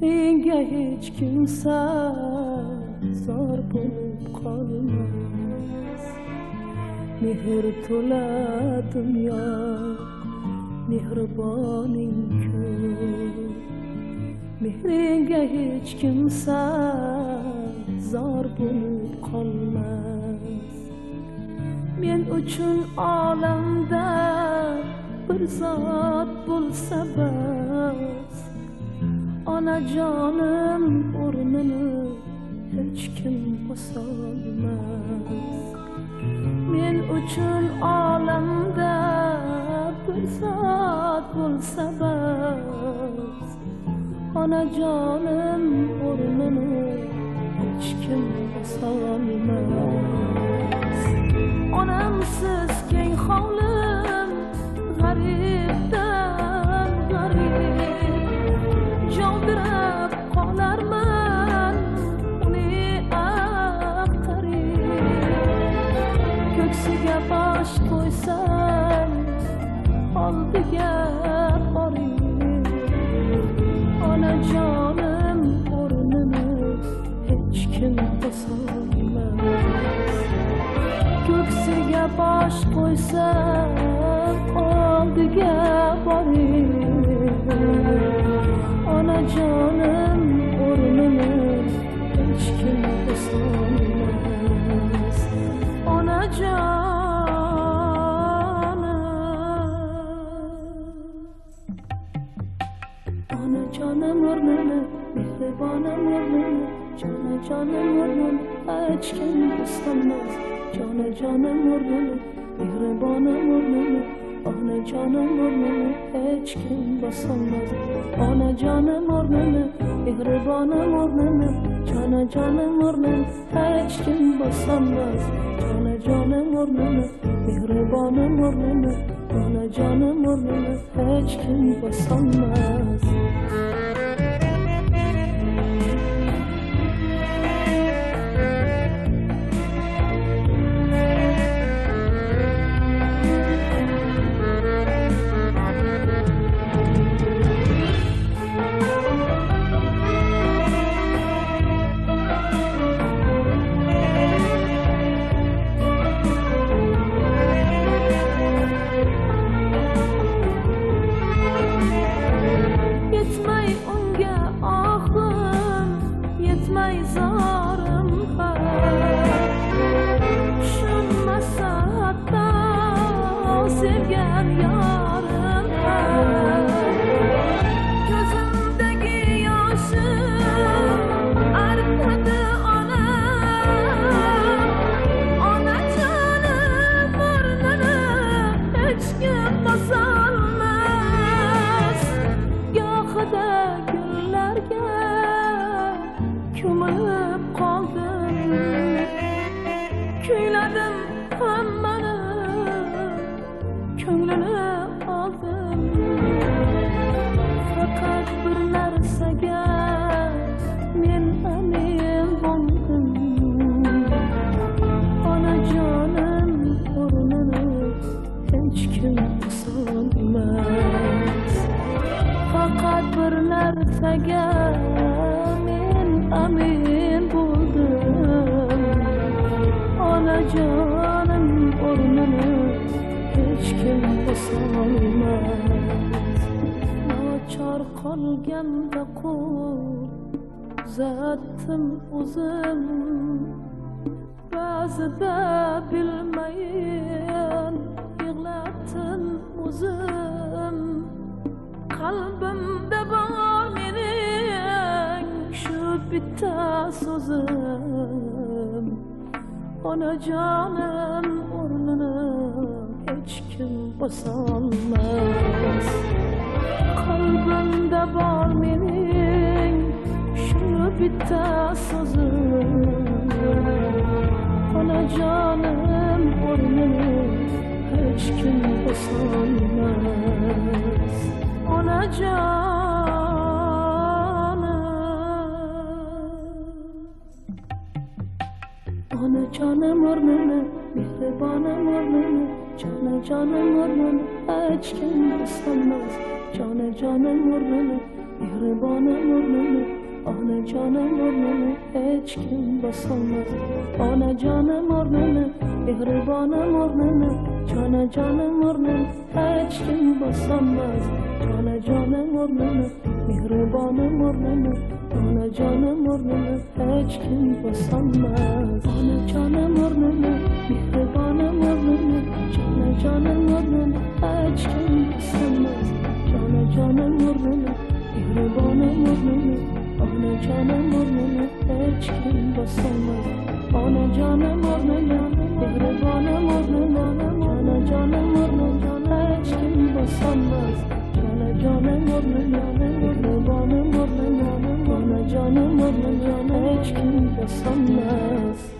mehringa hech kimsa zor bo'lib qolmas. Mehr to'la dunyo, mehriboning ko'p. Mehringa hech kimsa zor bo'lib qolmas. Men uchun olamda bir zot bo'lsa bas, onajonim o'rnini hech kim bosolmas. Men uchun olamda bir zot bo'lsa bas, onajonim o'rnini hech kim bosolmas. Onamsiz keng hovlim g'aribdan g'arib, javdirab qolarman uni aqtarib. Ko'ksiga bosh qo'ysam oldiga borib, onajonim o'rnini hech kim bosolmas. Ko'ksiga bosh qo'ysam oldiga borib, onajonim o'rnini hech kim bosolmas. Onajonim o'rnini, mehribonim o'rnini, jonajonim o'rnini hech kim bosolmas. Jonajonim o'rnini, mehribonim o'rnini, onajonim o'rnini hech kim bosolmas. Onajonim o'rnini, mehribonim o'rnini, jonajonim o'rnini hech kim bosolmas. Jonajonim o'rnini, mehribonim o'rnini, onajonim o'rnini hech kim bosolmas. Ko'milib qoldim, kuyladim hammani, ko'nglini oldim. Faqat bir narsaga men amin bo'ldim. Onajonim o'rnini hech kim bosolmas. Faqat bir narsaga amin bo'ldim. Onajonim o'rnini hech kim bosolmas. Nochor qolganda qo'l uzatdim o'zim, ba'zida bilmayin yig'latdim o'zim. Qalbimda bor mening shu bitta so'zim, onajonim o'rnini hech kim bosolmas. Qalbimda bor mening shu bitta so'zim, onajonim o'rnini hech kim bosolmas. Onajonim o'rnini, mehribonim o'rnini, jonajonim o'rnini hech kim bosolmas. Cana canım burnunu, mehribanım burnunu. Ana canım burnunu hiç kim basamaz. Ana canım burnunu, mehribanım burnunu. Cana canım burnunu hiç kim basamaz. Cana canım burnunu, mehribanım burnunu. Ana canım burnunu hiç kim basamaz. Ana canım burnunu, mehribanım burnunu. Cana canım burnunu hiç kim basamaz. Cana canım burnunu, mehribanım burnunu. Ana canım burnunu hiç kim basamaz. Ana canım burnunu, mehribanım burnunu. Cana canım burnunu hiç kim basamaz. Cana canım burnunu, mehribanım burnunu. Ana canım burnunu hiç kim basamaz.